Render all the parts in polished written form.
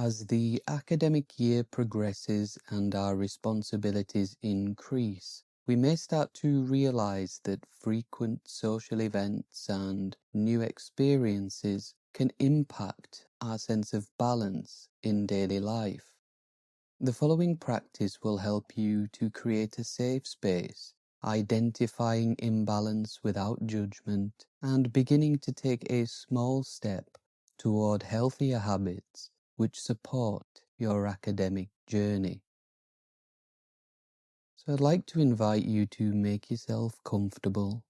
As the academic year progresses and our responsibilities increase, we may start to realize that frequent social events and new experiences can impact our sense of balance in daily life. The following practice will help you to create a safe space, identifying imbalance without judgment, and beginning to take a small step toward healthier habits which support your academic journey. So I'd like to invite you to make yourself comfortable,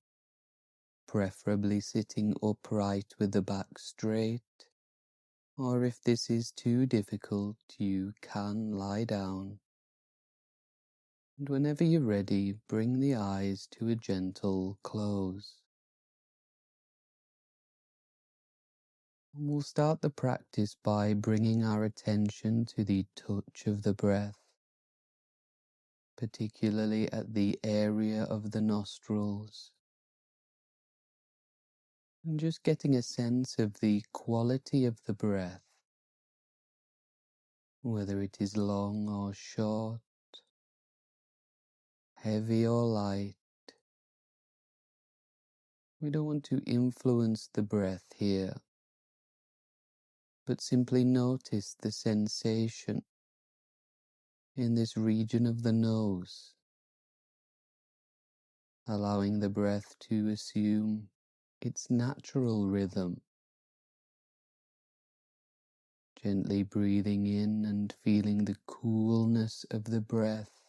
preferably sitting upright with the back straight, or if this is too difficult, you can lie down. And whenever you're ready, bring the eyes to a gentle close. And we'll start the practice by bringing our attention to the touch of the breath, particularly at the area of the nostrils, and just getting a sense of the quality of the breath, whether it is long or short, heavy or light. We don't want to influence the breath here, but simply notice the sensation in this region of the nose, allowing the breath to assume its natural rhythm, gently breathing in and feeling the coolness of the breath,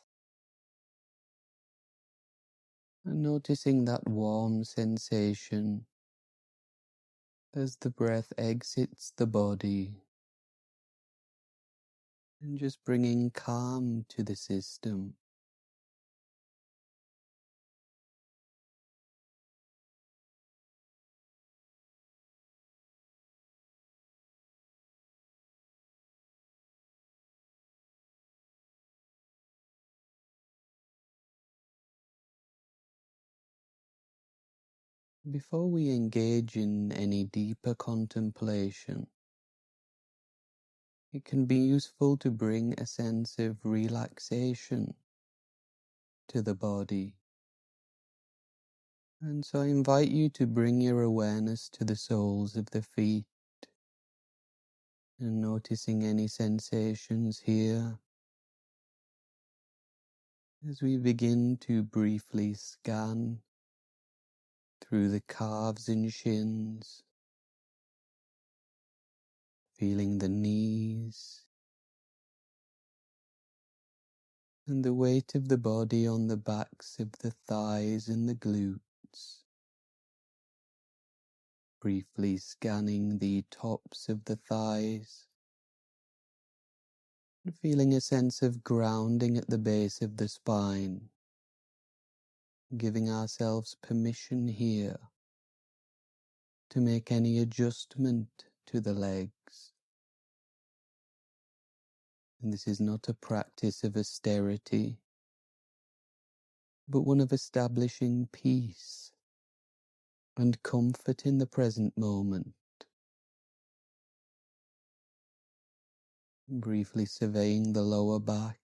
and noticing that warm sensation as the breath exits the body, and just bringing calm to the system. Before we engage in any deeper contemplation, it can be useful to bring a sense of relaxation to the body. And so I invite you to bring your awareness to the soles of the feet and noticing any sensations here as we begin to briefly scan through the calves and shins, feeling the knees and the weight of the body on the backs of the thighs and the glutes, briefly scanning the tops of the thighs and feeling a sense of grounding at the base of the spine, giving ourselves permission here to make any adjustment to the legs. And this is not a practice of austerity, but one of establishing peace and comfort in the present moment. Briefly surveying the lower back,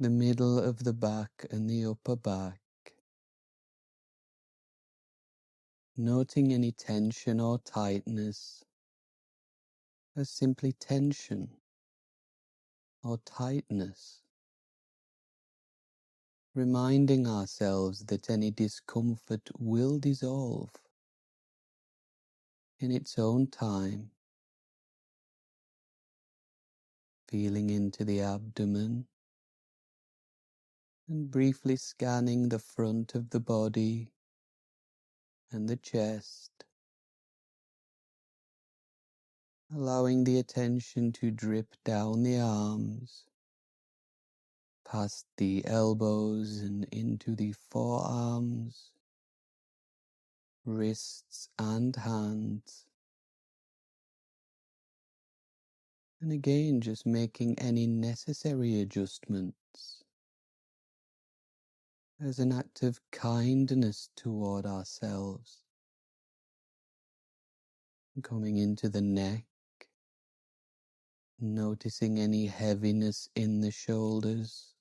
the middle of the back and the upper back, noting any tension or tightness as simply tension or tightness, reminding ourselves that any discomfort will dissolve in its own time, feeling into the abdomen and briefly scanning the front of the body and the chest, allowing the attention to drip down the arms, past the elbows and into the forearms, wrists and hands. And again, just making any necessary adjustments as an act of kindness toward ourselves. Coming into the neck noticing any heaviness in the shoulders,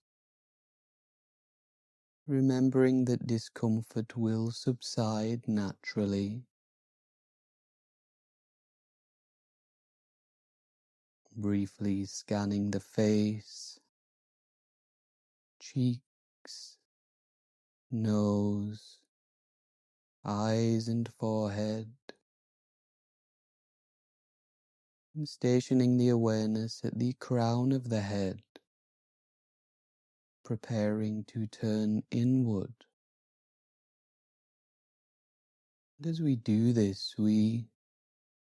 remembering that discomfort will subside naturally. Briefly scanning the face, cheeks, nose, eyes and forehead, and stationing the awareness at the crown of the head, preparing to turn inward. And as we do this, we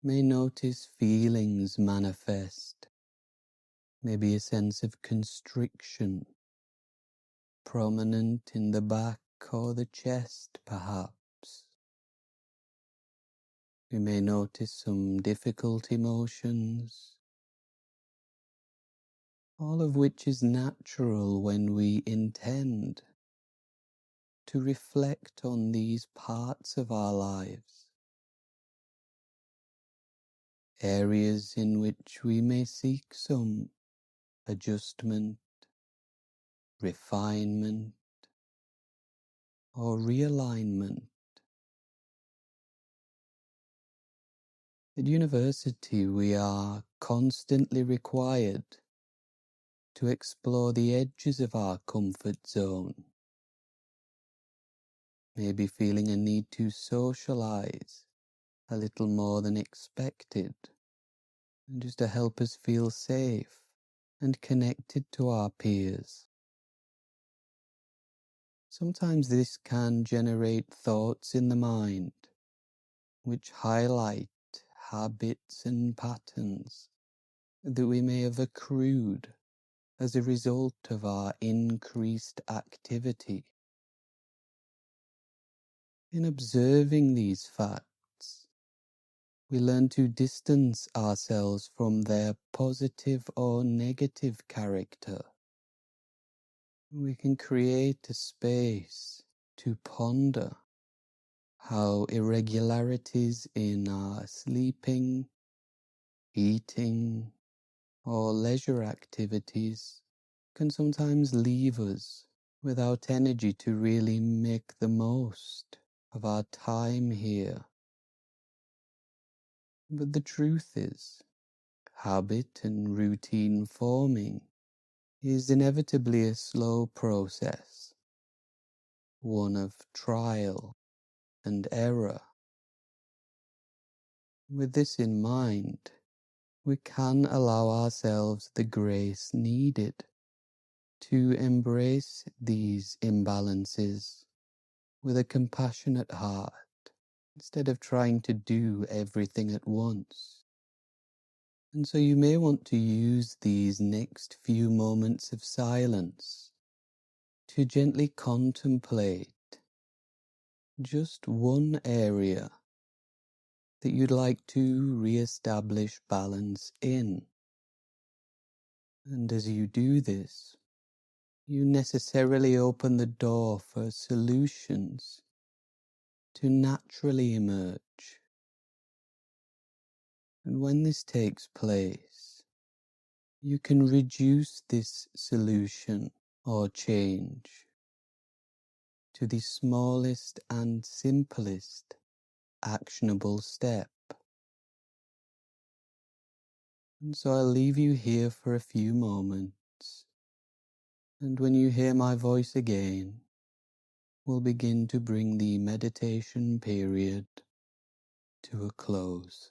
may notice feelings manifest, maybe a sense of constriction, prominent in the back or the chest perhaps. We may notice some difficult emotions, all of which is natural when we intend to reflect on these parts of our lives, areas in which we may seek some adjustment, refinement, or realignment. At university, we are constantly required to explore the edges of our comfort zone, maybe feeling a need to socialize a little more than expected, and just to help us feel safe and connected to our peers. Sometimes this can generate thoughts in the mind which highlight habits and patterns that we may have accrued as a result of our increased activity. In observing these facts, we learn to distance ourselves from their positive or negative character. We can create a space to ponder how irregularities in our sleeping, eating, or leisure activities can sometimes leave us without energy to really make the most of our time here. But the truth is, habit and routine forming is inevitably a slow process, one of trial and error. With this in mind, we can allow ourselves the grace needed to embrace these imbalances with a compassionate heart, instead of trying to do everything at once. And so you may want to use these next few moments of silence to gently contemplate just one area that you'd like to re-establish balance in. And as you do this, you necessarily open the door for solutions to naturally emerge. And when this takes place, you can reduce this solution or change to the smallest and simplest actionable step. And so I'll leave you here for a few moments, and when you hear my voice again, we'll begin to bring the meditation period to a close.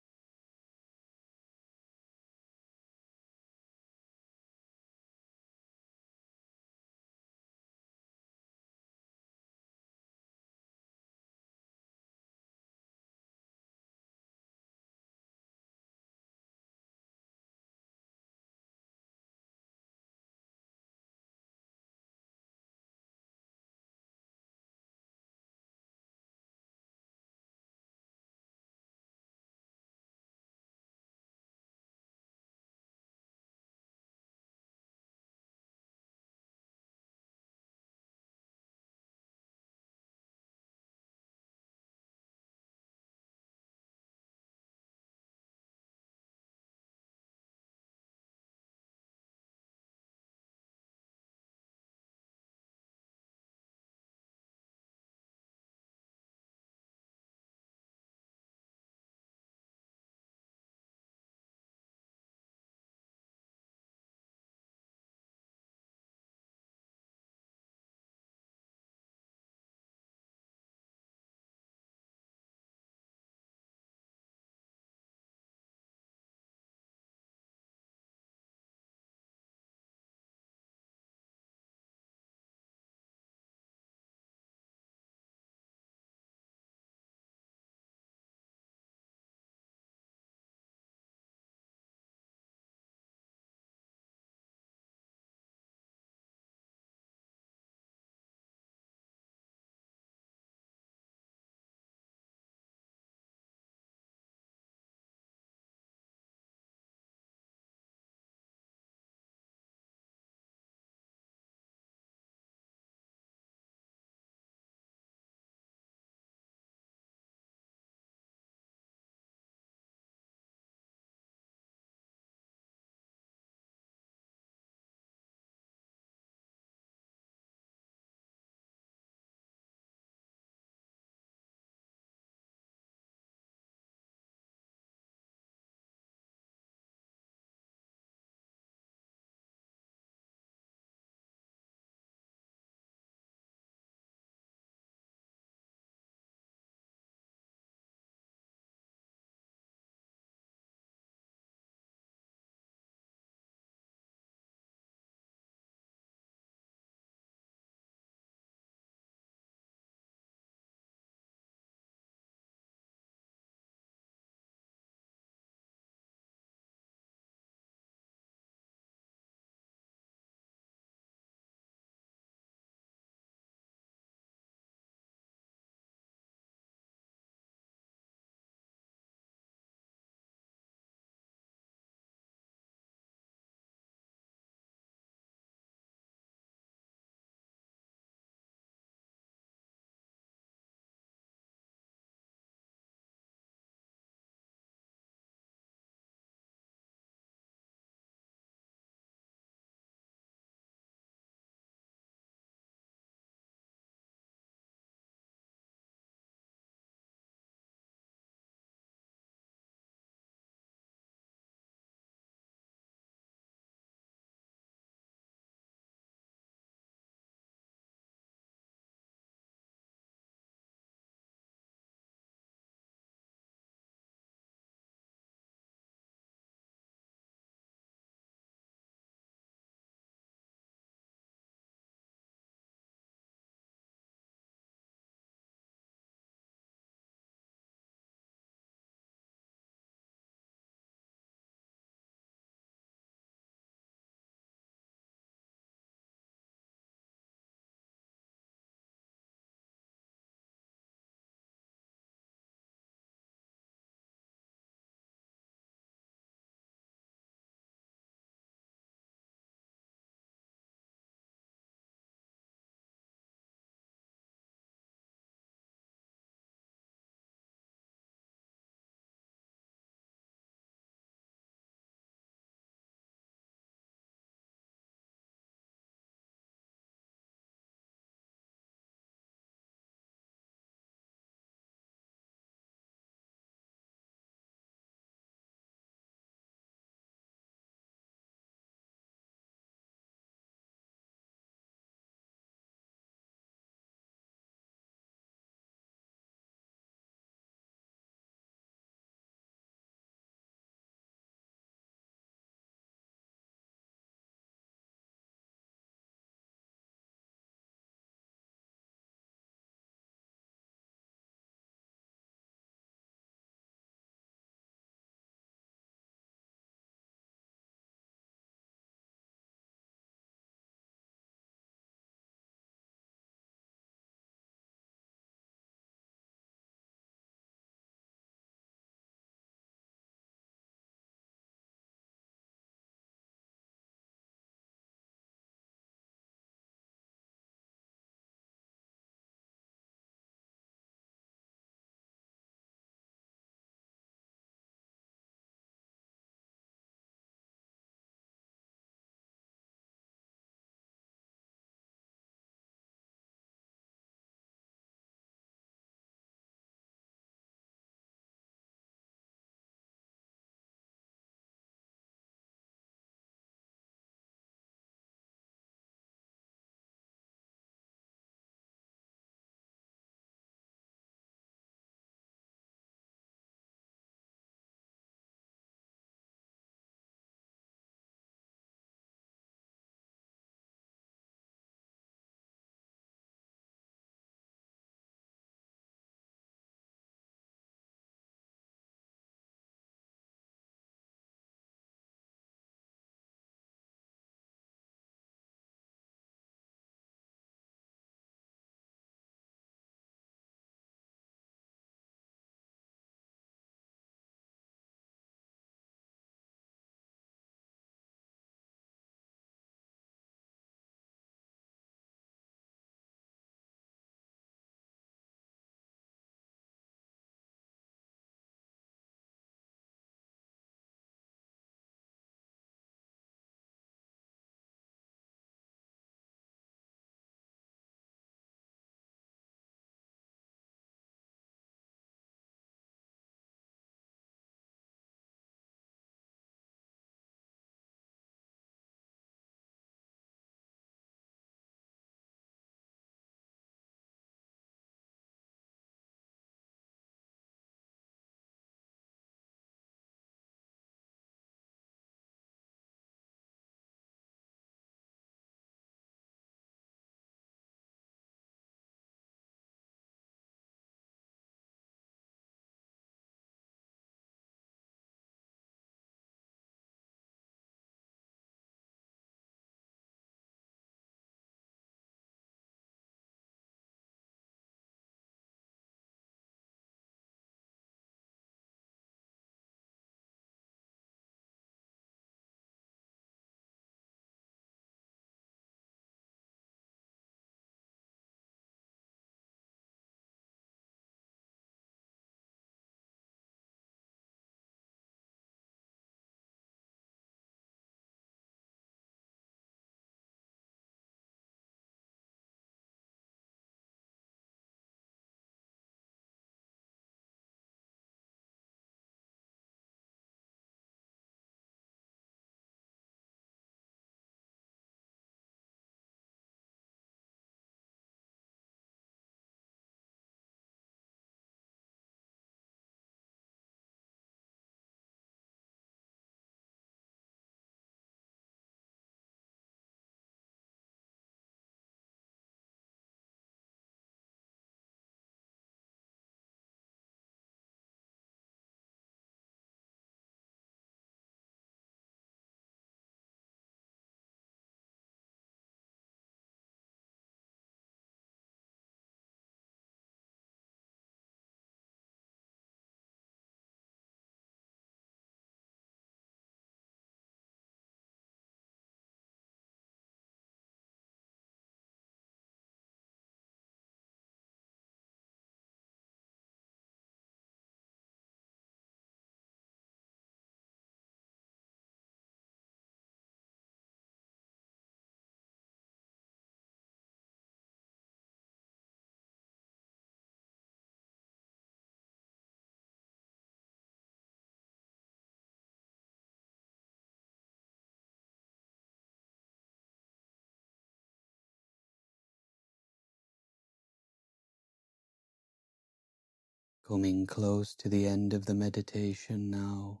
Coming close to the end of the meditation now,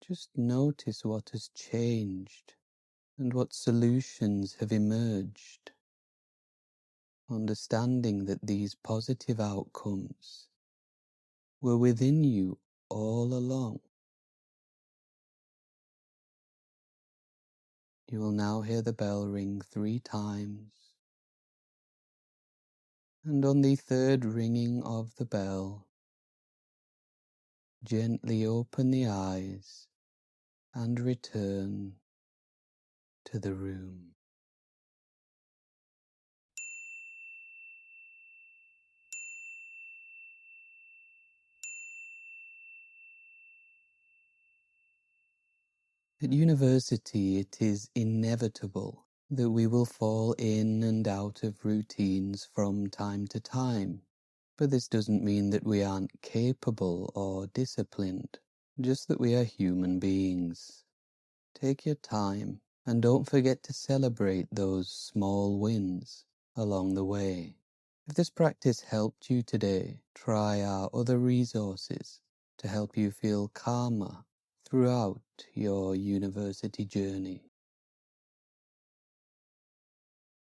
just notice what has changed and what solutions have emerged, understanding that these positive outcomes were within you all along. You will now hear the bell ring 3 times, and on the third ringing of the bell, gently open the eyes and return to the room. At university, it is inevitable that we will fall in and out of routines from time to time. But this doesn't mean that we aren't capable or disciplined, just that we are human beings. Take your time and don't forget to celebrate those small wins along the way. If this practice helped you today, try our other resources to help you feel calmer throughout your university journey.